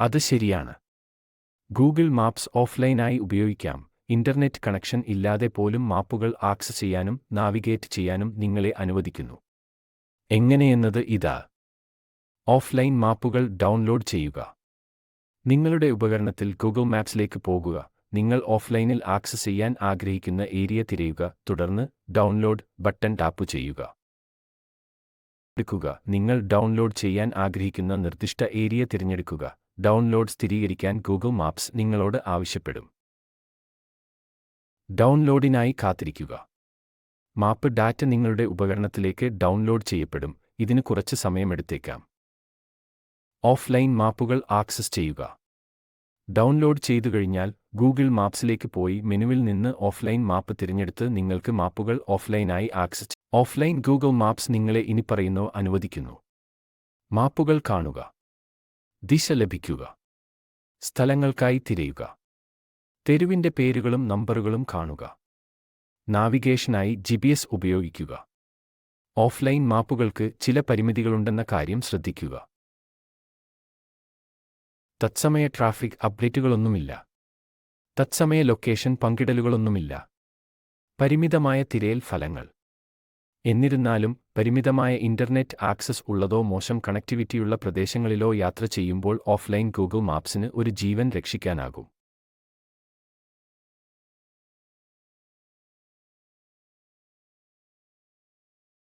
അത് ശരിയാണ്. Google maps ഓഫ്ലൈനായി ഉപയോഗിക്കാം. ഇന്റർനെറ്റ് കണക്ഷൻ ഇല്ലാതെ പോലും മാപ്പുകൾ ആക്സസ് ചെയ്യാനും നാവിഗേറ്റ് ചെയ്യാനും നിങ്ങളെ അനുവദിക്കുന്നു. എങ്ങനെയെന്നത് ഇതാ. ഓഫ്ലൈൻ മാപ്പുകൾ ഡൗൺലോഡ് ചെയ്യുക. നിങ്ങളുടെ ഉപകരണത്തിൽ ഗൂഗിൾ മാപ്സിലേക്ക് പോകുക. നിങ്ങൾ ഓഫ്ലൈനിൽ ആക്സസ് ചെയ്യാൻ ആഗ്രഹിക്കുന്ന ഏരിയ തിരയുക, തുടർന്ന് ഡൗൺലോഡ് ബട്ടൺ ടാപ്പ് ചെയ്യുക. നിങ്ങൾ ഡൗൺലോഡ് ചെയ്യാൻ ആഗ്രഹിക്കുന്ന നിർദ്ദിഷ്ട ഏരിയ തിരഞ്ഞെടുക്കുക. ഡൗൺലോഡ് സ്ഥിരീകരിക്കാൻ ഗൂഗിൾ മാപ്സ് നിങ്ങളോട് ആവശ്യപ്പെടും. ഡൗൺലോഡിനായി കാത്തിരിക്കുക. മാപ്പ് ഡാറ്റ നിങ്ങളുടെ ഉപകരണത്തിലേക്ക് ഡൗൺലോഡ് ചെയ്യപ്പെടും. ഇതിന് കുറച്ച് സമയമെടുത്തേക്കാം. ഓഫ്ലൈൻ മാപ്പുകൾ ആക്സസ് ചെയ്യുക. ഡൗൺലോഡ് ചെയ്തുകഴിഞ്ഞാൽ ഗൂഗിൾ മാപ്സിലേക്ക് പോയി മെനുവിൽ നിന്ന് ഓഫ്ലൈൻ മാപ്പ് തിരഞ്ഞെടുത്ത് നിങ്ങൾക്ക് മാപ്പുകൾ ഓഫ്ലൈനായി ആക്സസ് ഓഫ്ലൈൻ ഗൂഗിൾ മാപ്സ് നിങ്ങളെ ഇനിപ്പറയുന്നു അനുവദിക്കുന്നു. മാപ്പുകൾ കാണുക. ദിശ ലഭിക്കുക. സ്ഥലങ്ങൾക്കായി തിരയുക. തെരുവിന്റെ പേരുകളും നമ്പറുകളും കാണുക. നാവിഗേഷനായി GPS ഉപയോഗിക്കുക. ഓഫ്ലൈൻ മാപ്പുകൾക്ക് ചില പരിമിതികളുണ്ടെന്ന കാര്യം ശ്രദ്ധിക്കുക. തത്സമയ ട്രാഫിക് അപ്ഡേറ്റുകളൊന്നുമില്ല. തത്സമയ ലൊക്കേഷൻ പങ്കിടലുകളൊന്നുമില്ല. പരിമിതമായ തിരയൽ ഫലങ്ങൾ. എന്നിരുന്നാലും, പരിമിതമായ ഇന്റർനെറ്റ് ആക്സസ് ഉള്ളതോ മോശം കണക്ടിവിറ്റിയുള്ള പ്രദേശങ്ങളിലോ യാത്ര ചെയ്യുമ്പോൾ ഓഫ്ലൈൻ ഗൂഗിൾ മാപ്സിന് ഒരു ജീവൻ രക്ഷിക്കാനാകും.